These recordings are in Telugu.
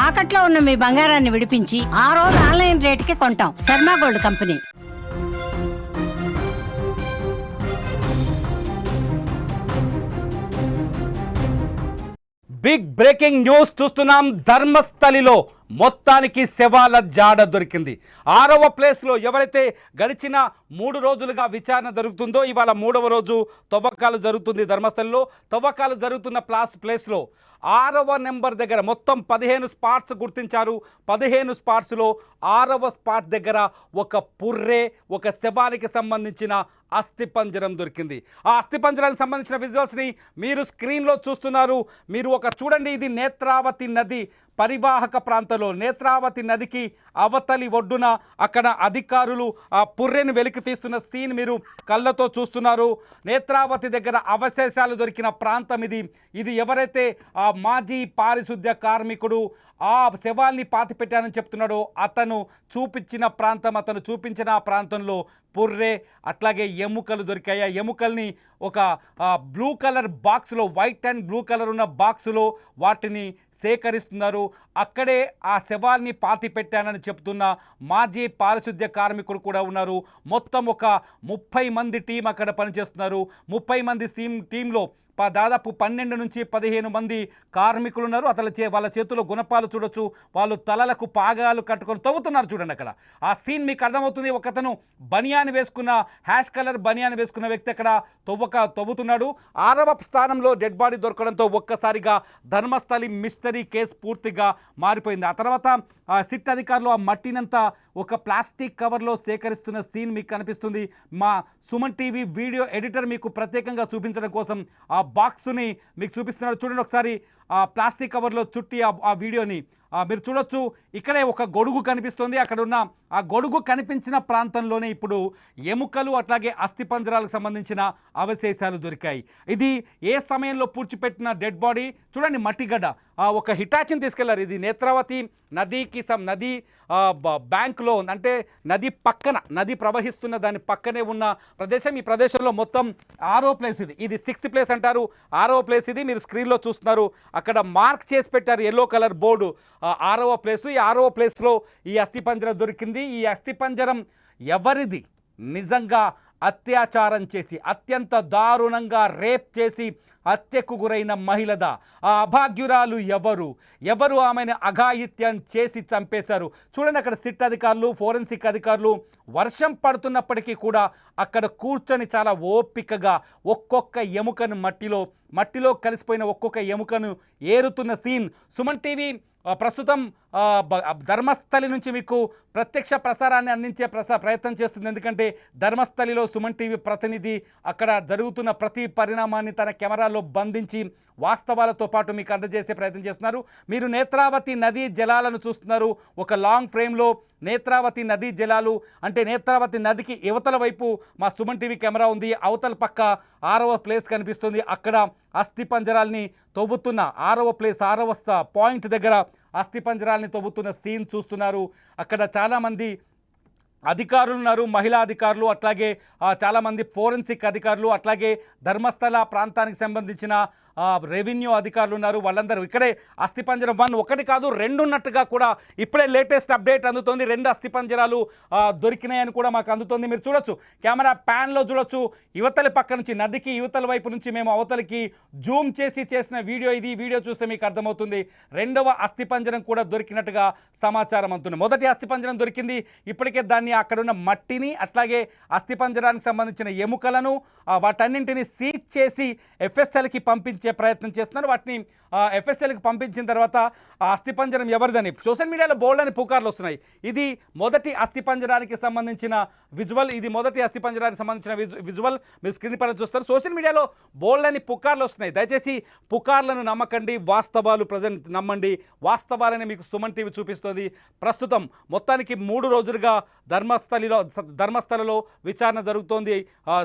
తాకట్లో ఉన్న మీ బంగారాన్ని విడిపించి ఆ రోజు ఆన్లైన్ రేటుకి కొంటాం. Sharma gold company. Big breaking news చూస్తున్నాం. ధర్మస్థలిలో మొత్తానికి శవాల జాడ దొరికింది. 6వ ప్లేస్లో ఎవరైతే గడిచిన 3 రోజులుగా విచారణ జరుగుతుందో ఇవాళ 3వ రోజు తవ్వకాలు జరుగుతుంది. ధర్మస్థలిలో తవ్వకాలు జరుగుతున్న ప్లేస్లో 6వ నెంబర్ దగ్గర మొత్తం 15 స్పాట్స్ గుర్తించారు. 15 స్పాట్స్లో 6వ స్పాట్ దగ్గర ఒక పుర్రే, ఒక శవానికి సంబంధించిన అస్థిపంజరం దొరికింది. ఆ అస్థిపంజరానికి సంబంధించిన విజువల్స్ని మీరు స్క్రీన్లో చూస్తున్నారు. మీరు చూడండి, ఇది నేత్రావతి నది పరివాహక ప్రాంతంలో నేత్రావతి నదికి అవతలి ఒడ్డున అక్కడ అధికారులు ఆ పుర్రెను వెలికి తీస్తున్న సీన్ మీరు కళ్ళతో చూస్తున్నారు. నేత్రావతి దగ్గర అవశేషాలు దొరికిన ప్రాంతం ఇది. ఇది ఎవరైతే ఆ మాజీ పారిశుద్ధ్య కార్మికుడు ఆ శవాల్ని పాతిపెట్టానని చెప్తున్నాడో అతను చూపించిన ప్రాంతం, అతను చూపించిన ఆ ప్రాంతంలో పుర్రె అట్లాగే ఎముకలు దొరికాయి. ఆ ఎముకల్ని ఒక బ్లూ కలర్ బాక్స్లో, వైట్ అండ్ బ్లూ కలర్ ఉన్న బాక్సులో వాటిని సేకరిస్తున్నారు. అక్కడే ఆ శవాల్ని పాతి పెట్టానని చెప్తున్న మాజీ పారిశుద్ధ్య కార్మికుడు కూడా ఉన్నారు. మొత్తం ఒక 30 మంది టీం అక్కడ పనిచేస్తున్నారు. 30 మంది టీంలో దాదాపు 12 నుంచి 15 మంది కార్మికులు ఉన్నారు. వాళ్ళ చేతుల్లో గుణపాలు చూడొచ్చు. వాళ్ళు తలలకు పాగాలు కట్టుకొని తవ్వుతున్నారు. చూడండి అక్కడ ఆ సీన్ మీకు అర్థమవుతుంది. ఒకతను బనియాన్ వేసుకున్న హ్యాష్ కలర్ బనియాన్ వేసుకున్న వ్యక్తి అక్కడ తవ్వుతున్నాడు. 6వ స్థానంలో డెడ్ బాడీ దొరకడంతో ఒక్కసారిగా ధర్మస్థలి మిస్టరీ కేసు పూర్తిగా మారిపోయింది. ఆ తర్వాత సిట్ అధికారులు ఆ మట్టినంతా ఒక ప్లాస్టిక్ కవర్లో సేకరిస్తున్న సీన్ మీకు కనిపిస్తుంది. మా సుమన్ టీవీ వీడియో ఎడిటర్ మీకు ప్రత్యేకంగా చూపించడం కోసం ఆ బాక్సుని మీకు చూపిస్తున్నాడు. చూడండి ఒకసారి ఆ ప్లాస్టిక్ కవర్లో చుట్టి ఆ వీడియోని మీరు చూడొచ్చు. ఇక్కడే ఒక గొడుగు కనిపిస్తుంది. అక్కడ ఉన్న ఆ గొడుగు కనిపించిన ప్రాంతంలోనే ఇప్పుడు ఎముకలు అట్లాగే అస్థిపంజరాలకు సంబంధించిన అవశేషాలు దొరికాయి. ఇది ఏ సమయంలో పూడ్చిపెట్టిన డెడ్ బాడీ చూడండి. మట్టిగడ్డ ఒక హిటాచిని తీసుకెళ్లారు. ఇది నేత్రావతి నదికి నది బ్యాంక్లో, అంటే నది పక్కన, నది ప్రవహిస్తున్న దాని పక్కనే ఉన్న ప్రదేశం. ఈ ప్రదేశంలో మొత్తం 6వ ప్లేస్ ఇది 6th ప్లేస్ అంటారు. 6వ ప్లేస్ ఇది మీరు స్క్రీన్లో చూస్తున్నారు. అక్కడ మార్క్ చేసి పెట్టారు ఎల్లో కలర్ బోర్డు. 6వ ప్లేసు. ఈ 6వ ప్లేస్లో ఈ అస్థిపంజరం దొరికింది. ఈ అస్థిపంజరం ఎవరిది? నిజంగా అత్యాచారం చేసి, అత్యంత దారుణంగా రేప్ చేసి హత్యకు గురైన మహిళదా? ఆ అభాగ్యురాలు ఎవరు ఆమెను అఘాయిత్యం చేసి చంపేశారు? చూడండి అక్కడ సిట్ అధికారులు, ఫోరెన్సిక్ అధికారులు వర్షం పడుతున్నప్పటికీ కూడా అక్కడ కూర్చొని చాలా ఓపికగా ఒక్కొక్క ఎముకను మట్టిలో కలిసిపోయిన ఒక్కొక్క ఎముకను ఏరుతున్న సీన్ సుమన్ టీవీ ప్రస్తుతం ధర్మస్థలి నుంచి మీకు ప్రత్యక్ష ప్రసారాన్ని అందించే ప్రయత్నం చేస్తుంది. ఎందుకంటే ధర్మస్థలిలో సుమన్ టీవీ ప్రతినిధి అక్కడ జరుగుతున్న ప్రతి పరిణామాన్ని తన కెమెరాలో బంధించి వాస్తవాలతో పాటు మీకు అందజేసే ప్రయత్నం చేస్తున్నారు. మీరు నేత్రావతి నదీ జలాలను చూస్తున్నారు. ఒక లాంగ్ ఫ్రేమ్లో నేత్రావతి నదీ జలాలు, అంటే నేత్రావతి నదికి యువతల వైపు మా సుమన్ టీవీ కెమెరా ఉంది. అవతల పక్క 6వ ప్లేస్ కనిపిస్తుంది. అక్కడ అస్థిపంజరాల్ని తవ్వుతున్న 6వ ప్లేస్, 6వ పాయింట్ దగ్గర అస్థిపంజరాల్ని తవ్వుతున్న సీన్ చూస్తున్నారు. అక్కడ చాలామంది అధికారులు ఉన్నారు, మహిళా అధికారులు, అట్లాగే చాలామంది ఫోరెన్సిక్ అధికారులు, అట్లాగే ధర్మస్థల ప్రాంతానికి సంబంధించిన రెవెన్యూ అధికారులు ఉన్నారు. వాళ్ళందరూ ఇక్కడే అస్థిపంజరం 1 ఒకటి కాదు 2 ఉన్నట్టుగా కూడా ఇప్పుడే లేటెస్ట్ అప్డేట్ అందుతోంది. 2 అస్థిపంజరాలు దొరికినాయని కూడా మాకు అందుతోంది. మీరు చూడొచ్చు, కెమెరా ప్యాన్లో చూడొచ్చు. యువతలి పక్క నుంచి, నదికి యువతల వైపు నుంచి మేము అవతలికి జూమ్ చేసి చేసిన వీడియో ఇది. వీడియో చూస్తే మీకు అర్థమవుతుంది. 2వ అస్థిపంజరం కూడా దొరికినట్టుగా సమాచారం అందుతుంది. మొదటి అస్థిపంజరం దొరికింది. ఇప్పటికే దాన్ని అక్కడున్న మట్టిని అట్లాగే అస్థిపంజరానికి సంబంధించిన ఎముకలను వాటన్నింటినీ సీజ్ చేసి ఎఫ్ఎస్ఎల్కి పంపించే ప్రయత్నం చేస్తున్నారు. వాటిని ఎఫ్ఎస్ఎల్కి పంపించిన తర్వాత ఆ అస్థిపంజరం ఎవరిదని సోషల్ మీడియాలో బోల్డ్ అని పుకార్లు వస్తున్నాయి. ఇది మొదటి అస్థిపంజరానికి సంబంధించిన విజువల్. ఇది మొదటి అస్థిపంజరానికి సంబంధించిన విజువల్ మీరు స్క్రీన్ పైన చూస్తారు. సోషల్ మీడియాలో బోల్డ్ అని పుకార్లు వస్తున్నాయి. దయచేసి పుకార్లను నమ్మకండి, వాస్తవాలు ప్రజెంట్ నమ్మండి. వాస్తవాలని మీకు సుమన్ టీవీ చూపిస్తుంది. ప్రస్తుతం మొత్తానికి 3 రోజులుగా ధర్మస్థలలో విచారణ జరుగుతోంది.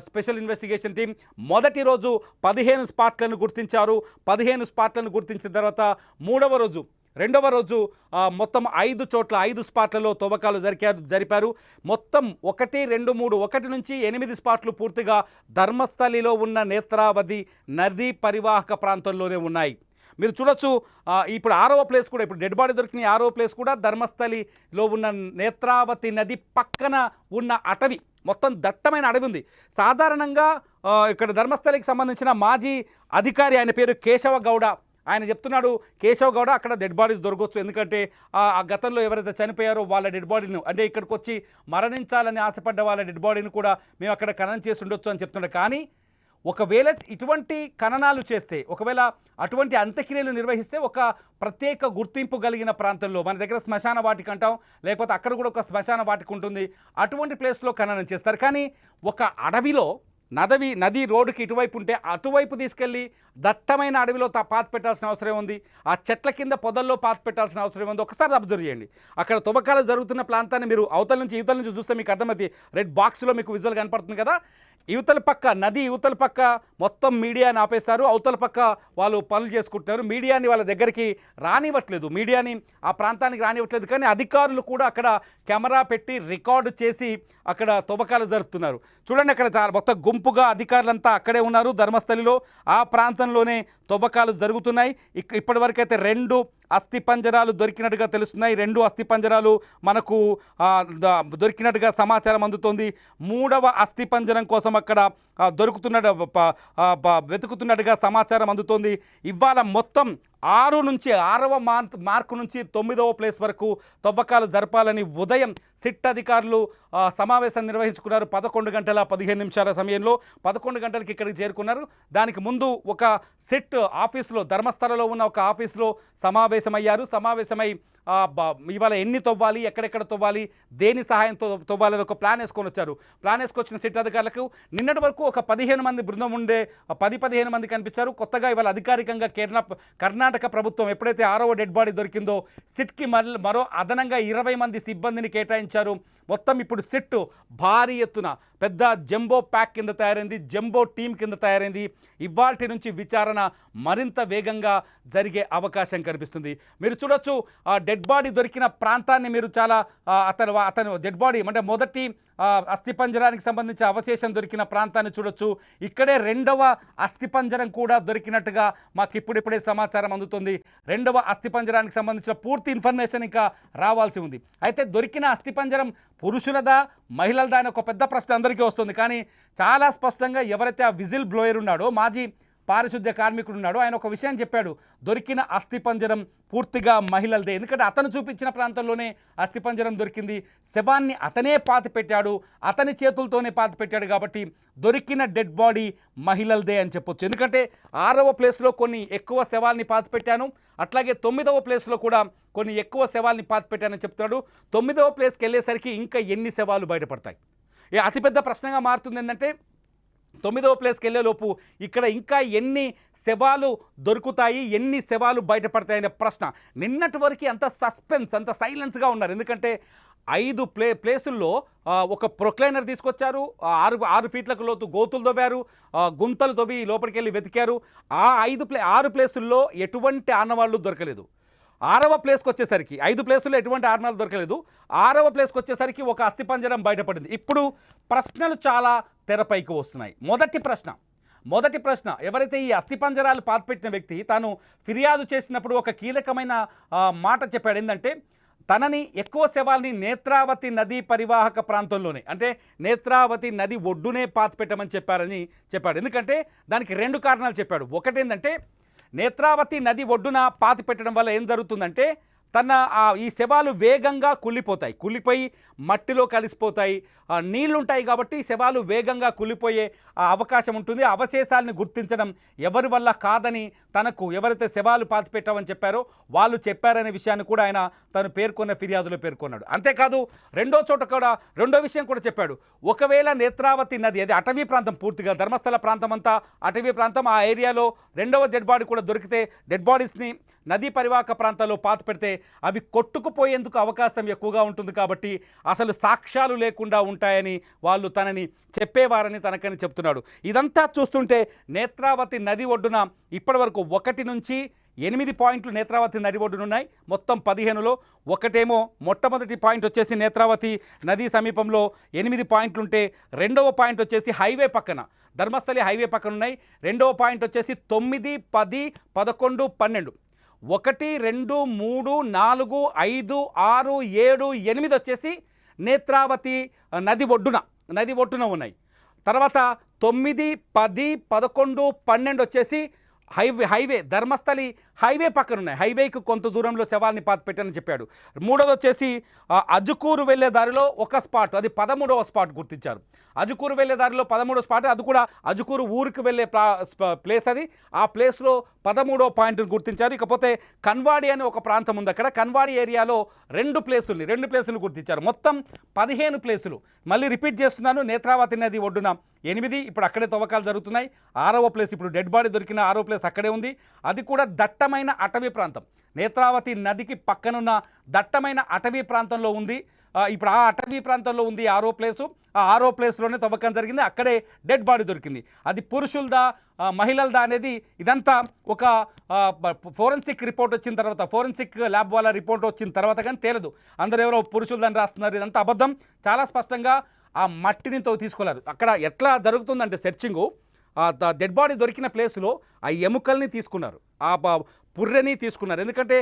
స్పెషల్ ఇన్వెస్టిగేషన్ టీం మొదటి రోజు 15 స్పాట్లను గుర్తించారు. 15 స్పాట్లను గుర్తించిన తర్వాత 2వ రోజు మొత్తం 5 చోట్ల 5 స్పాట్లలో తవ్వకాలు జరిపారు. మొత్తం 1, 2, 3 1 నుంచి 8 స్పాట్లు పూర్తిగా ధర్మస్థలిలో ఉన్న నేత్రావతి నదీ పరివాహక ప్రాంతంలోనే ఉన్నాయి. మీరు చూడొచ్చు. ఇప్పుడు 6వ ప్లేస్ కూడా, ఇప్పుడు డెడ్ బాడీ దొరికిన 6వ ప్లేస్ కూడా ధర్మస్థలిలో ఉన్న నేత్రావతి నది పక్కన ఉన్న అటవీ, మొత్తం దట్టమైన అడవి ఉంది. సాధారణంగా ఇక్కడ ధర్మస్థలికి సంబంధించిన మాజీ అధికారి, ఆయన పేరు కేశవ గౌడ, ఆయన చెప్తున్నాడు, కేశవ్ గౌడ అక్కడ డెడ్ బాడీస్ దొరకవచ్చు, ఎందుకంటే ఆ గతంలో ఎవరైతే చనిపోయారో వాళ్ళ డెడ్ బాడీని, అంటే ఇక్కడికి వచ్చి మరణించాలని ఆశపడ్డ వాళ్ళ డెడ్ బాడీని కూడా మేము అక్కడ ఖననం చేసి ఉండొచ్చు అని చెప్తున్నాడు. కానీ ఒకవేళ ఇటువంటి ఖననాలు చేస్తే, ఒకవేళ అటువంటి అంత్యక్రియలు నిర్వహిస్తే ఒక ప్రత్యేక గుర్తింపు కలిగిన ప్రాంతంలో, మన దగ్గర శ్మశాన వాటిక అంటాం, లేకపోతే అక్కడ కూడా ఒక శ్మశాన వాటిక ఉంటుంది, అటువంటి ప్లేస్లో ఖననం చేస్తారు. కానీ ఒక అడవిలో నది రోడ్డుకి ఇటువైపు ఉంటే అటువైపు తీసుకెళ్ళి దట్టమైన అడవిలో పాతి పెట్టాల్సిన అవసరం ఉంది, ఆ చెట్ల కింద పొదల్లో పాతి పెట్టాల్సిన అవసరం ఉంది. ఒకసారి అబ్జర్వ్ చేయండి, అక్కడ తువ్వకాలు జరుగుతున్న ప్రాంతాన్ని మీరు అవతల నుంచి ఇవతల నుంచి చూస్తే మీకు అర్థమవుతుంది. రెడ్ బాక్స్లో మీకు విజువల్ కనపడుతుంది కదా, యువతల పక్క నది, యువతల పక్క మొత్తం మీడియాని ఆపేశారు, అవతల పక్క వాళ్ళు పనులు చేసుకుంటున్నారు. మీడియాని వాళ్ళ దగ్గరికి రానివ్వట్లేదు, మీడియాని ఆ ప్రాంతానికి రానివ్వట్లేదు. కానీ అధికారులు కూడా అక్కడ కెమెరా పెట్టి రికార్డు చేసి అక్కడ తువ్వకాలు జరుపుతున్నారు. చూడండి, అక్కడ మొత్తం గుంపుగా అధికారులంతా అక్కడే ఉన్నారు ధర్మస్థలిలో. ఆ ప్రాంతంలోనే తువ్వకాలు జరుగుతున్నాయి. ఇప్పటివరకైతే 2 అస్థిపంజరాలు దొరికినట్టుగా తెలుస్తున్నాయి. 2 అస్థిపంజరాలు మనకు దొరికినట్టుగా సమాచారం అందుతోంది. 3వ అస్థిపంజరం కోసం అక్కడ వెతుకుతున్నట్టుగా సమాచారం అందుతోంది. ఇవాళ మొత్తం 6వ మార్కు నుంచి 9వ ప్లేస్ వరకు తవ్వకాలు జరపాలని ఉదయం సిట్ అధికారులు సమావేశం నిర్వహించుకున్నారు. 11 గంటల 15 నిమిషాల సమయంలో 11 గంటలకి ఇక్కడికి చేరుకున్నారు. దానికి ముందు ఒక సిట్ ఆఫీసులో, ధర్మస్థలలో ఉన్న ఒక ఆఫీసులో సమావేశమయ్యారు. సమావేశమై ఇవాళ ఎన్ని తవ్వాలి, ఎక్కడెక్కడ తవ్వాలి, దేని సహాయంతో తవ్వాలని ఒక ప్లాన్ వేసుకొని వచ్చారు. ప్లాన్ వేసుకొచ్చిన సిట్ అధికారులకు నిన్నటి వరకు ఒక 15 మంది బృందం ఉండే, 10-15 మంది కనిపించారు. కొత్తగా ఇవాళ అధికారికంగా కర్ణాటక ప్రభుత్వం ఎప్పుడైతే 6వ డెడ్ బాడీ దొరికిందో సిట్కి మరో అదనంగా 20 మంది సిబ్బందిని కేటాయించారు. మొత్తం ఇప్పుడు సిట్ భారీ ఎత్తున పెద్ద జంబో ప్యాక్ కింద తయారైంది, జంబో టీం కింద తయారైంది. ఇవాల్టి నుంచి విచారణ మరింత వేగంగా జరిగే అవకాశం కనిపిస్తుంది. మీరు చూడొచ్చు, ఆ డెడ్ బాడీ దొరికిన ప్రాంతాన్ని మీరు చాలా అతను డెడ్ బాడీ అంటే మొదటి అస్థిపంజరానికి సంబంధించి అవశేషం దొరికిన ప్రాంతాన్ని చూడొచ్చు. ఇక్కడే 2వ అస్థిపంజరం కూడా దొరికినట్టుగా మాకు ఇప్పుడిప్పుడే సమాచారం అందుతుంది. 2వ అస్థిపంజరానికి సంబంధించిన పూర్తి ఇన్ఫర్మేషన్ ఇంకా రావాల్సి ఉంది. అయితే దొరికిన అస్థిపంజరం పురుషులదా మహిళలదా అని ఒక పెద్ద ప్రశ్న అందరికీ వస్తుంది. కానీ చాలా స్పష్టంగా ఎవరైతే ఆ విజిల్ బ్లోయర్ ఉన్నాడో, మాజీ పారిశుద్ధ్య కార్మికుడు ఉన్నాడు, ఆయన ఒక విషయం చెప్పాడు, దొరికిన అస్థిపంజరం పూర్తిగా మహిళలదే. ఎందుకంటే అతను చూపించిన ప్రాంతంలోనే అస్థిపంజరం దొరికింది, శవాన్ని అతనే పాతి పెట్టాడు, అతని చేతులతోనే పాతి పెట్టాడు, కాబట్టి దొరికిన డెడ్ బాడీ మహిళలదే అని చెప్పొచ్చు. ఎందుకంటే 6వ ప్లేస్లో కొన్ని ఎక్కువ శవాల్ని పాతి పెట్టాను, అట్లాగే 9వ ప్లేస్లో కూడా కొన్ని ఎక్కువ శవాల్ని పాతి పెట్టానని చెప్తాడు. 9వ ప్లేస్కి వెళ్ళేసరికి ఇంకా ఎన్ని శవాలు బయటపడతాయి? అతిపెద్ద ప్రశ్నగా మారుతుంది ఏంటంటే 9వ ప్లేస్కి వెళ్ళేలోపు ఇక్కడ ఇంకా ఎన్ని శవాలు దొరుకుతాయి, ఎన్ని శవాలు బయటపడతాయనే ప్రశ్న. నిన్నటి వరకు అంత సస్పెన్స్, అంత సైలెన్స్గా ఉన్నారు. ఎందుకంటే 5 ప్లేసుల్లో ఒక ప్రొక్లైనర్ తీసుకొచ్చారు, 6 ఫీట్లకు లోతు గోతులు తవ్వారు, గుంతలు తవ్వి లోపలికి వెళ్ళి వెతికారు. ఆ 6 ప్లేసుల్లో ఎటువంటి ఆనవాళ్ళు దొరకలేదు. 6వ ప్లేస్కి వచ్చేసరికి 5 ప్లేసుల్లో ఎటువంటి ఆనవాళ్ళు దొరకలేదు. 6వ ప్లేస్కి వచ్చేసరికి ఒక అస్థిపంజరం బయటపడింది. ఇప్పుడు ప్రశ్నలు చాలా తెరపైకి వస్తున్నాయి. మొదటి ప్రశ్న, ఎవరైతే ఈ అస్థిపంజరాలు పాతిపెట్టిన వ్యక్తి తాను ఫిర్యాదు చేసినప్పుడు ఒక కీలకమైన మాట చెప్పాడు. ఏంటంటే తనని ఎక్కువ శవాల్ని నేత్రావతి నదీ పరివాహక ప్రాంతంలోనే, అంటే నేత్రావతి నది ఒడ్డునే పాతిపెట్టమని చెప్పాడు. ఎందుకంటే దానికి 2 కారణాలు చెప్పాడు. ఒకటేంటంటే నేత్రావతి నది ఒడ్డున పాతి పెట్టడం వల్ల ఏం జరుగుతుందంటే ఈ శవాలు వేగంగా కుళ్ళిపోయి మట్టిలో కలిసిపోతాయి, నీళ్లుంటాయి కాబట్టి శవాలు వేగంగా కుళ్ళిపోయే అవకాశం ఉంటుంది. అవశేషాలను గుర్తించడం ఎవరి వల్ల కాదని తనకు ఎవరైతే శవాలు పాతి పెట్టామని చెప్పారో వాళ్ళు చెప్పారనే విషయాన్ని కూడా ఆయన తను పేర్కొన్న ఫిర్యాదులో పేర్కొన్నాడు. అంతేకాదు రెండో విషయం కూడా చెప్పాడు. ఒకవేళ నేత్రావతి నది, అది అటవీ ప్రాంతం, పూర్తిగా ధర్మస్థల ప్రాంతం అంతా అటవీ ప్రాంతం, ఆ ఏరియాలో 2వ డెడ్ బాడీ కూడా దొరికితే డెడ్ బాడీస్ని నదీ పరివాహక ప్రాంతాల్లో పాతి పెడితే అవి కొట్టుకుపోయేందుకు అవకాశం ఎక్కువగా ఉంటుంది, కాబట్టి అసలు సాక్ష్యాలు లేకుండా ఉంటాయని వాళ్ళు తనని చెప్పేవారని తనకని చెప్తున్నాడు. ఇదంతా చూస్తుంటే నేత్రావతి నది ఒడ్డున ఇప్పటివరకు 1 నుంచి 8 పాయింట్లు నేత్రావతి నది ఒడ్డునున్నాయి. మొత్తం 15లో ఒకటేమో మొట్టమొదటి పాయింట్ వచ్చేసి నేత్రావతి నది సమీపంలో 8 పాయింట్లుంటే రెండవ పాయింట్ వచ్చేసి హైవే పక్కన ధర్మస్థలి హైవే పక్కన ఉన్నాయి. రెండవ పాయింట్ వచ్చేసి 9, 10, 11, 12 1, 2, 3, 4, 5, 6, 7, 8 వచ్చేసి నేత్రావతి నది ఒడ్డున ఉన్నాయి. తర్వాత 9, 10, 11, 12 వచ్చేసి హైవే ధర్మస్థలి హైవే పక్కన ఉన్నాయి. హైవేకి కొంత దూరంలో శవాల్ని పెట్టానని చెప్పాడు. మూడోది వచ్చేసి అజుకూరు వెళ్ళే దారిలో ఒక స్పాట్, అది 13వ స్పాట్ గుర్తించారు. అజుకూరు వెళ్ళే దారిలో 13వ స్పాట్, అది కూడా అజుకూరు ఊరికి వెళ్ళే ప్లేస్. అది ఆ ప్లేస్లో 13వ పాయింట్ని గుర్తించారు. ఇకపోతే కన్వాడి అనే ఒక ప్రాంతం ఉంది. అక్కడ కన్వాడి ఏరియాలో 2 ప్లేసులు గుర్తించారు. మొత్తం 15 ప్లేసులు. మళ్ళీ రిపీట్ చేస్తున్నాను, నేత్రావతి నది ఒడ్డున 8, ఇప్పుడు అక్కడే తవ్వకాలు జరుగుతున్నాయి. 6వ ప్లేస్, ఇప్పుడు డెడ్ బాడీ దొరికిన 6వ ప్లేస్ అక్కడే ఉంది. అది కూడా దట్టమైన అటవీ ప్రాంతం. నేత్రావతి నదికి పక్కనున్న దట్టమైన అటవీ ప్రాంతంలో ఉంది. ఇప్పుడు ఆ అటవీ ప్రాంతంలో ఉంది 6వ ప్లేసు. ఆ 6వ ప్లేస్లోనే తవ్వకం జరిగింది. అక్కడే డెడ్ బాడీ దొరికింది. అది పురుషులదా మహిళలదా అనేది ఇదంతా ఒక ఫోరెన్సిక్ రిపోర్ట్ వచ్చిన తర్వాత, ఫోరెన్సిక్ ల్యాబ్ వాళ్ళ రిపోర్ట్ వచ్చిన తర్వాత కానీ తేలదు. అందరూ ఎవరో పురుషులదని రాస్తున్నారు, ఇదంతా అబద్ధం. చాలా స్పష్టంగా ఆ మట్టిని తీసుకోలేరు. అక్కడ ఎట్లా జరుగుతుందంటే సెర్చింగు, డెడ్ బాడీ దొరికిన ప్లేస్లో ఆ ఎముకల్ని తీసుకున్నారు, ఆ పుర్రెని తీసుకున్నారు. ఎందుకంటే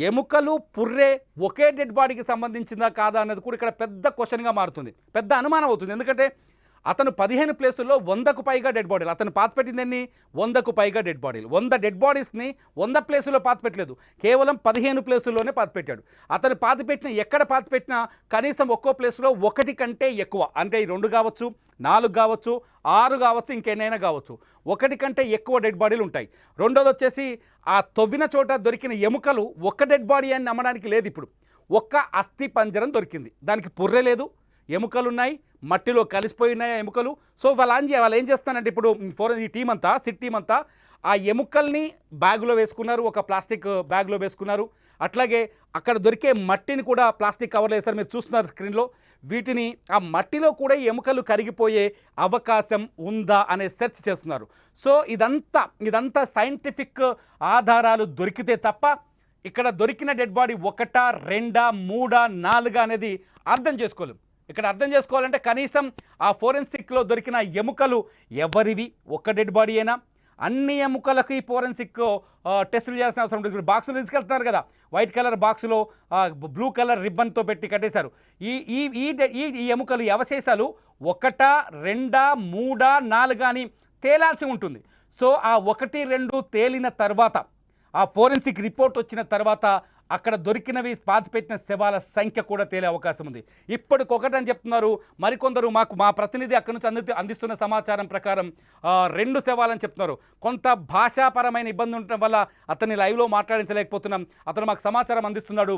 ఎముకలు పుర్రె ఒకే డెడ్ బాడీకి సంబంధించిందా కాదా అన్నది కూడా ఇక్కడ పెద్ద క్వశ్చన్గా మారుతుంది, పెద్ద అనుమానం అవుతుంది. ఎందుకంటే అతను 15 ప్లేసుల్లో 100కు పైగా డెడ్ బాడీలు, అతను పాతిపెట్టిందని 100కు పైగా డెడ్ బాడీలు. 100 డెడ్ బాడీస్ని 100 ప్లేసుల్లో పాతిపెట్టలేదు, కేవలం 15 ప్లేసుల్లోనే పాతిపెట్టాడు. అతను ఎక్కడ పాతిపెట్టినా కనీసం ఒక్కో ప్లేస్లో 1 కంటే ఎక్కువ, అంటే 2 కావచ్చు, 4 కావచ్చు, 6 కావచ్చు, ఇంకెన్నైనా కావచ్చు, 1 కంటే ఎక్కువ డెడ్ బాడీలు ఉంటాయి. రెండోది వచ్చేసి ఆ తవ్విన చోట దొరికిన ఎముకలు ఒక డెడ్ బాడీ అని నమ్మడానికి లేదు. ఇప్పుడు ఒక్క అస్థి పంజరం దొరికింది, దానికి పుర్రె లేదు, ఎముకలు ఉన్నాయి, మట్టిలో కలిసిపోయి ఉన్నాయి ఎముకలు. సో వాళ్ళు ఏం చేస్తానంటే ఇప్పుడు ఈ టీం అంతా, సిట్ టీం అంతా ఆ ఎముకల్ని బ్యాగులో వేసుకున్నారు, ఒక ప్లాస్టిక్ బ్యాగ్లో వేసుకున్నారు. అట్లాగే అక్కడ దొరికే మట్టిని కూడా ప్లాస్టిక్ కవర్లో వేస్తారు, మీరు చూస్తున్నారు స్క్రీన్లో. వీటిని ఆ మట్టిలో కూడా ఎముకలు కరిగిపోయే అవకాశం ఉందా అనే సెర్చ్ చేస్తున్నారు. సో ఇదంతా సైంటిఫిక్ ఆధారాలు దొరికితే తప్ప ఇక్కడ దొరికిన డెడ్ బాడీ 1, 2, 3, 4 అనేది అర్థం చేసుకోలేం. ఇక్కడ అర్థం చేసుకోవాలంటే కనీసం ఆ ఫోరెన్సిక్లో దొరికిన ఎముకలు ఎవరివి, ఒక్క డెడ్ బాడీ అయినా, అన్ని ఎముకలకు ఈ ఫోరెన్సిక్ టెస్టులు చేయాల్సిన అవసరం ఉంటుంది. ఇప్పుడు బాక్సులు తీసుకెళ్తున్నారు కదా, వైట్ కలర్ బాక్సులో బ్లూ కలర్ రిబ్బన్తో పెట్టి కట్టేశారు. ఈ ఎముకలు, ఈ అవశేషాలు 1, 2, 3, 4 అని తేలాల్సి ఉంటుంది. సో ఆ 1, 2 తేలిన తర్వాత, ఆ ఫోరెన్సిక్ రిపోర్ట్ వచ్చిన తర్వాత అక్కడ దొరికినవి పాతిపెట్టిన శవాల సంఖ్య కూడా తేలే అవకాశం ఉంది. ఇప్పటికొకటని చెప్తున్నారు మరికొందరు. మా ప్రతినిధి అక్కడి నుంచి అందిస్తున్న సమాచారం ప్రకారం 2 శవాలని చెప్తున్నారు. కొంత భాషాపరమైన ఇబ్బంది ఉండటం వల్ల అతన్ని లైవ్లో మాట్లాడించలేకపోతున్నాం. అతను మాకు సమాచారం అందిస్తున్నాడు.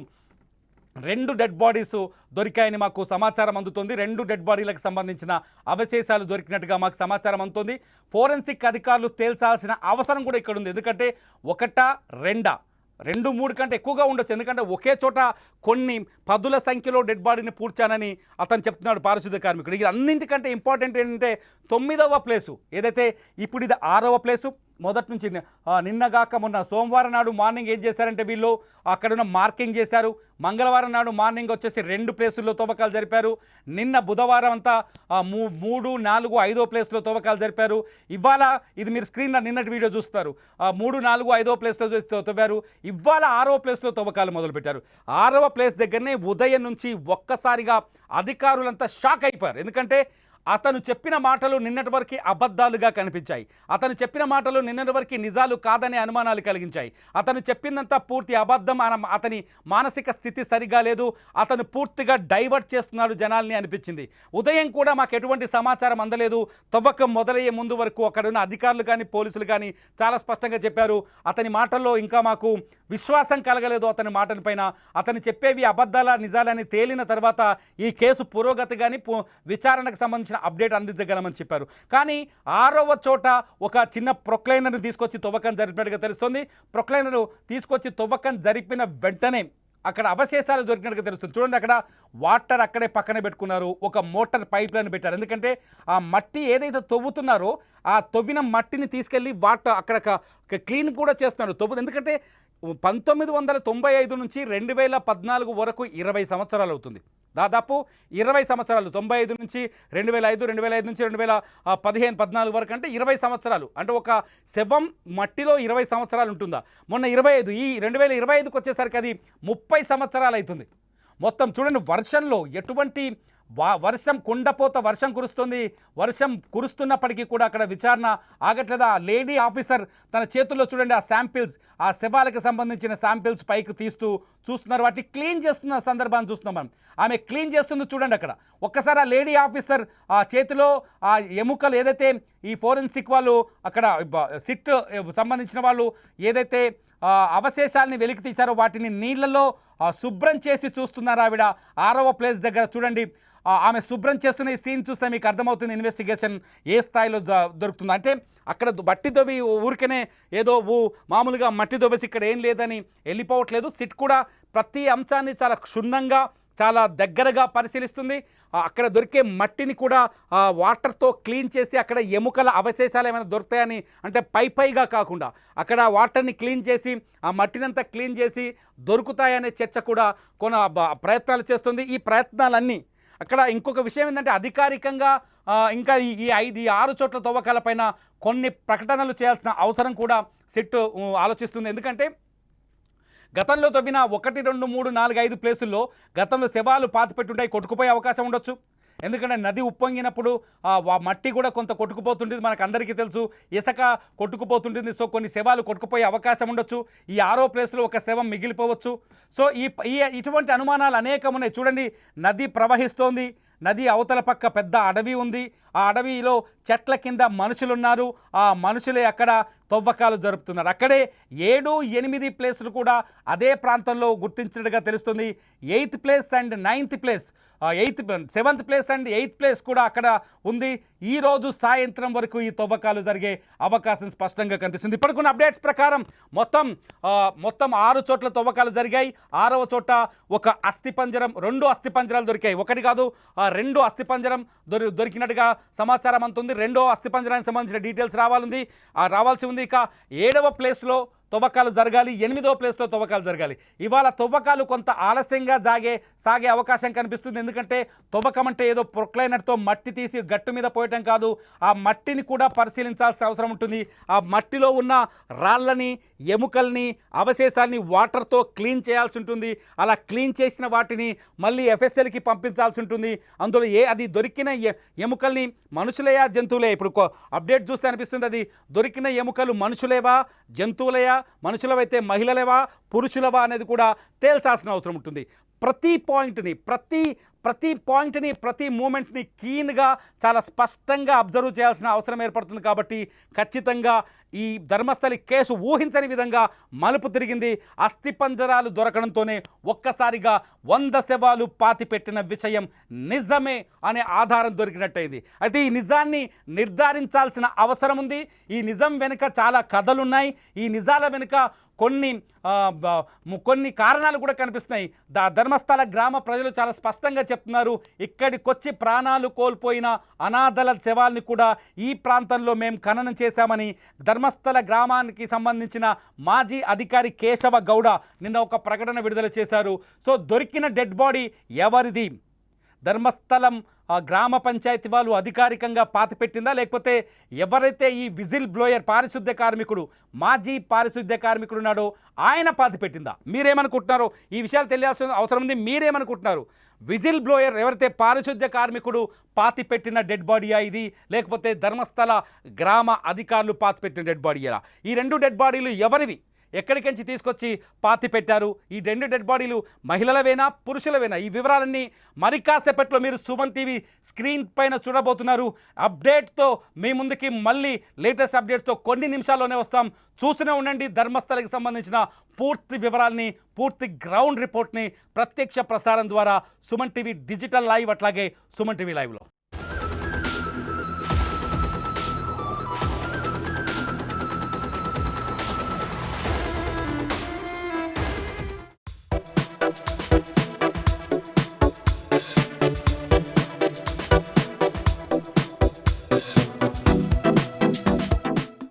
2 డెడ్ బాడీస్ దొరికాయని మాకు సమాచారం అందుతుంది. 2 డెడ్ బాడీలకు సంబంధించిన అవశేషాలు దొరికినట్టుగా మాకు సమాచారం అందుతుంది. ఫోరెన్సిక్ అధికారులు తేల్చాల్సిన అవసరం కూడా ఇక్కడ ఉంది. ఎందుకంటే 1, 2, 3 కంటే ఎక్కువగా ఉండొచ్చు. ఎందుకంటే ఒకే చోట కొన్ని 10ల సంఖ్యలో డెడ్ బాడీని పూడ్చానని అతను చెప్తున్నాడు, పారిశుద్ధ్య కార్మికుడు. ఇది అన్నింటికంటే ఇంపార్టెంట్ ఏంటంటే 9వ ప్లేసు ఏదైతే, ఇప్పుడు ఇది 6వ ప్లేసు. మొదటి నుంచి నిన్నగాక మొన్న సోమవారం నాడు మార్నింగ్ ఏం చేశారంటే వీళ్ళు అక్కడున్న మార్కింగ్ చేశారు. మంగళవారం నాడు మార్నింగ్ వచ్చేసి 2 ప్లేసుల్లో తవ్వకాలు జరిపారు. నిన్న బుధవారం అంతా 3, 4, 5వ ప్లేస్లో తవ్వకాలు జరిపారు. ఇవాళ ఇది మీరు స్క్రీన్లో నిన్నటి వీడియో చూస్తారు, 3, 4, 5వ ప్లేస్లో తవ్వారు. ఇవాళ 6వ ప్లేస్లో తవ్వకాలు మొదలుపెట్టారు. 6వ ప్లేస్ దగ్గరనే ఉదయం నుంచి ఒక్కసారిగా అధికారులంతా షాక్ అయిపోయారు. ఎందుకంటే అతను చెప్పిన మాటలు నిన్నటి వరకు అబద్ధాలుగా కనిపించాయి. అతను చెప్పిన మాటలు నిన్నటి వరకు నిజాలు కాదనే అనుమానాలు కలిగించాయి. అతను చెప్పిందంతా పూర్తి అబద్ధం, అతని మానసిక స్థితి సరిగా లేదు, అతను పూర్తిగా డైవర్ట్ చేస్తున్నాడు జనాల్ని అనిపించింది. ఉదయం కూడా మాకు ఎటువంటి సమాచారం అందలేదు. తవ్వకం మొదలయ్యే ముందు వరకు అక్కడున్న అధికారులు కానీ పోలీసులు కానీ చాలా స్పష్టంగా చెప్పారు. అతని మాటల్లో ఇంకా మాకు విశ్వాసం కలగలేదు. అతని మాటల పైన అతను చెప్పేవి అబద్ధాల నిజాలని తేలిన తర్వాత ఈ కేసు పురోగతి కానీ విచారణకు సంబంధించిన అప్డేట్ అందించగలమని చెప్పారు. కానీ 6వ చోట ఒక చిన్న ప్రొక్లైనర్ను తీసుకొచ్చి తవ్వకం జరిపినట్టుగా తెలుస్తుంది. ప్రొక్లైనర్ తీసుకొచ్చి తవ్వకం జరిపిన వెంటనే అక్కడ అవశేషాలు దొరికినట్టుగా తెలుస్తుంది. చూడండి, అక్కడ వాటర్ అక్కడే పక్కనే పెట్టుకున్నారు, ఒక మోటార్ పైప్ లైన్ పెట్టారు. ఎందుకంటే ఆ మట్టి ఏదైతే తవ్వుతున్నారో ఆ తవ్విన మట్టిని తీసుకెళ్ళి వాటర్ అక్కడ క్లీన్ కూడా చేస్తున్నారు తవ్వు. ఎందుకంటే 1995 నుంచి 2014 వరకు 20 సంవత్సరాలు అవుతుంది. దాదాపు 20 సంవత్సరాలు, 95 నుంచి 2005, 2005 నుంచి 2015, 14 వరకు అంటే 20 సంవత్సరాలు. అంటే ఒక శవం మట్టిలో 20 సంవత్సరాలు ఉంటుందా? మొన్న 25, ఈ 2025కి వచ్చేసరికి అది 30 సంవత్సరాలు అవుతుంది. మొత్తం చూడండి, వర్షంలో ఎటువంటి వర్షం కుండపోత వర్షం కురుస్తుంది. వర్షం కురుస్తున్నప్పటికీ కూడా అక్కడ విచారణ ఆగట్లేదు. ఆ లేడీ ఆఫీసర్ తన చేతుల్లో చూడండి ఆ శాంపిల్స్, ఆ శవాలకు సంబంధించిన శాంపిల్స్ పైకి తీస్తూ చూస్తున్నారు. వాటిని క్లీన్ చేస్తున్న సందర్భాన్ని చూస్తున్నాం మనం. ఆమె క్లీన్ చేస్తుంది చూడండి అక్కడ. ఒక్కసారి ఆ లేడీ ఆఫీసర్ ఆ చేతిలో ఆ ఎముకలు ఏదైతే ఈ ఫోరెన్సిక్ వాళ్ళు అక్కడ సిట్ సంబంధించిన వాళ్ళు ఏదైతే అవశేషాలని వెలికి తీశారో వాటిని నీళ్లలో శుభ్రం చేసి చూస్తున్నారు ఆవిడ. 6వ ప్లేస్ దగ్గర చూడండి, ఆమె శుభ్రం చేస్తున్న ఈ సీన్ చూస్తే మీకు అర్థమవుతుంది ఇన్వెస్టిగేషన్ ఏ స్థాయిలో దొరుకుతుంది. అంటే అక్కడ మట్టి దొవ్వి ఊరికనే ఏదో మామూలుగా మట్టి దొవ్వేసి ఇక్కడ ఏం లేదని వెళ్ళిపోవట్లేదు. సిట్ కూడా ప్రతి అంశాన్ని చాలా క్షుణ్ణంగా చాలా దగ్గరగా పరిశీలిస్తుంది. అక్కడ దొరికే మట్టిని కూడా వాటర్తో క్లీన్ చేసి అక్కడ ఎముకల అవశేషాలు ఏమైనా దొరుకుతాయని, అంటే పైగా కాకుండా అక్కడ వాటర్ని క్లీన్ చేసి ఆ మట్టినంతా క్లీన్ చేసి దొరుకుతాయనే చర్చ కూడా ప్రయత్నాలు చేస్తుంది. ఈ ప్రయత్నాలన్నీ అక్కడ ఇంకొక విషయం ఏంటంటే అధికారికంగా ఇంకా ఈ 6 చోట్ల తవ్వకాలపైన కొన్ని ప్రకటనలు చేయాల్సిన అవసరం కూడా సిట్ ఆలోచిస్తుంది. ఎందుకంటే గతంలో తవ్విన 1, 2, 3, 4, 5 ప్లేసుల్లో గతంలో శవాలు పాతిపెట్టుంటాయి, కొట్టుకుపోయే అవకాశం ఉండొచ్చు. ఎందుకంటే నది ఉప్పొంగినప్పుడు మట్టి కూడా కొంత కొట్టుకుపోతుంటుంది, మనకు అందరికీ తెలుసు. ఇసుక కొట్టుకుపోతుంటుంది. సో కొన్ని శవాలు కొట్టుకుపోయే అవకాశం ఉండొచ్చు. ఈ 6వ ప్లేస్లో ఒక శవం మిగిలిపోవచ్చు. సో ఇటువంటి అనుమానాలు అనేకం ఉన్నాయి. చూడండి, నది ప్రవహిస్తోంది, నది అవతల పక్క పెద్ద అడవి ఉంది. ఆ అడవిలో చెట్ల కింద మనుషులున్నారు. ఆ మనుషులే అక్కడ తవ్వకాలు జరుపుతున్నారు. అక్కడే 7, 8 ప్లేసులు కూడా అదే ప్రాంతంలో గుర్తించినట్టుగా తెలుస్తుంది. 8th place and 9th place, 7th place and 8th place కూడా అక్కడ ఉంది. ఈరోజు సాయంత్రం వరకు ఈ తవ్వకాలు జరిగే అవకాశం స్పష్టంగా కనిపిస్తుంది. ఇప్పటికున్న అప్డేట్స్ ప్రకారం మొత్తం 6 చోట్ల తవ్వకాలు జరిగాయి. 6వ చోట ఒక అస్థిపంజరం, 2 అస్థిపంజరాలు దొరికాయి. ఒకటి కాదు, 2 అస్థిపంజరం దొరికినట్టుగా సమాచారం అంతుంది. 2వ అస్థిపంజరానికి సంబంధించిన డీటెయిల్స్ రావాల్సి ఉంది. ఇక 7వ ప్లేస్లో తవ్వకాలు జరగాలి, 8వ ప్లేస్లో తవ్వకాలు జరగాలి. ఇవాళ తవ్వకాలు కొంత ఆలస్యంగా సాగే అవకాశం కనిపిస్తుంది. ఎందుకంటే తవ్వకం అంటే ఏదో ప్రొక్లైనర్తో మట్టి తీసి గట్టు మీద పోయటం కాదు, ఆ మట్టిని కూడా పరిశీలించాల్సిన అవసరం ఉంటుంది. ఆ మట్టిలో ఉన్న రాళ్ళని, ఎముకల్ని, అవశేషాన్ని వాటర్తో క్లీన్ చేయాల్సి ఉంటుంది. అలా క్లీన్ చేసిన వాటిని మళ్ళీ FSLకి పంపించాల్సి ఉంటుంది. అందులో అది దొరికిన ఎముకల్ని మనుషులేయా జంతువులే, ఇప్పుడు అప్డేట్ చూస్తే అనిపిస్తుంది అది దొరికిన ఎముకలు మనుషులేవా జంతువులయా, మనుషులవైతే మహిళలేవా పురుషులవా అనేది కూడా తేల్చాల్సిన అవసరం ఉంటుంది. ప్రతి పాయింట్ని ప్రతి మూమెంట్ని కీన్గా చాలా స్పష్టంగా అబ్జర్వ్ చేయాల్సిన అవసరం ఏర్పడుతుంది. కాబట్టి ఖచ్చితంగా ఈ ధర్మస్థలి కేసు ఊహించని విధంగా మలుపు తిరిగింది. అస్థిపంజరాలు దొరకడంతోనే ఒక్కసారిగా 100 శవాలు పాతిపెట్టిన విషయం నిజమే అనే ఆధారం దొరికినట్టయింది. అయితే ఈ నిజాన్ని నిర్ధారించాల్సిన అవసరం ఉంది. ఈ నిజం వెనుక చాలా కథలున్నాయి. ఈ నిజాల వెనుక కొన్ని కారణాలు కూడా కనిపిస్తున్నాయి. ధర్మస్థల గ్రామ ప్రజలు చాలా స్పష్టంగా చెప్తున్నారు, ఇక్కడికొచ్చి ప్రాణాలు కోల్పోయిన అనాథల శవాల్ని కూడా ఈ ప్రాంతంలో మేము ఖననం చేశామని ధర్మస్థల గ్రామానికి సంబంధించిన మాజీ అధికారి కేశవ గౌడ నిన్న ఒక ప్రకటన విడుదల చేశారు. సో దొరికిన డెడ్ బాడీ ఎవరిది? ధర్మస్థలం గ్రామ పంచాయతీ వాళ్ళు అధికారికంగా పాతిపెట్టిందా, లేకపోతే ఎవరైతే ఈ విజిల్ బ్లోయర్ పారిశుద్ధ్య కార్మికుడు, మాజీ పారిశుద్ధ్య కార్మికుడు ఉన్నాడో ఆయన పాతిపెట్టిందా? మీరేమనుకుంటున్నారో ఈ విషయాలు తెలియాల్సిన అవసరం ఉంది. మీరేమనుకుంటున్నారు? విజిల్ బ్లోయర్ ఎవరైతే పారిశుద్ధ్య కార్మికుడు పాతిపెట్టిన డెడ్ బాడీయా ఇది, లేకపోతే ధర్మస్థల గ్రామ అధికారులు పాతిపెట్టిన డెడ్ బాడీయా? ఈ 2 డెడ్ బాడీలు ఎవరివి? ఎక్కడికించి తీసుకొచ్చి పాతి పెట్టారు? ఈ 2 డెడ్ బాడీలు మహిళలవేనా పురుషులవేనా? ఈ వివరాలన్నీ మరి కాసేపట్లో మీరు సుమన్ టీవీ స్క్రీన్ పైన చూడబోతున్నారు. అప్డేట్తో మీ ముందుకి మళ్ళీ లేటెస్ట్ అప్డేట్స్తో కొన్ని నిమిషాల్లోనే వస్తాం. చూస్తూనే ఉండండి ధర్మస్థలకి సంబంధించిన పూర్తి వివరాల్ని, పూర్తి గ్రౌండ్ రిపోర్ట్ని ప్రత్యక్ష ప్రసారం ద్వారా సుమన్ టీవీ డిజిటల్ లైవ్, అట్లాగే సుమన్ టీవీ లైవ్లో.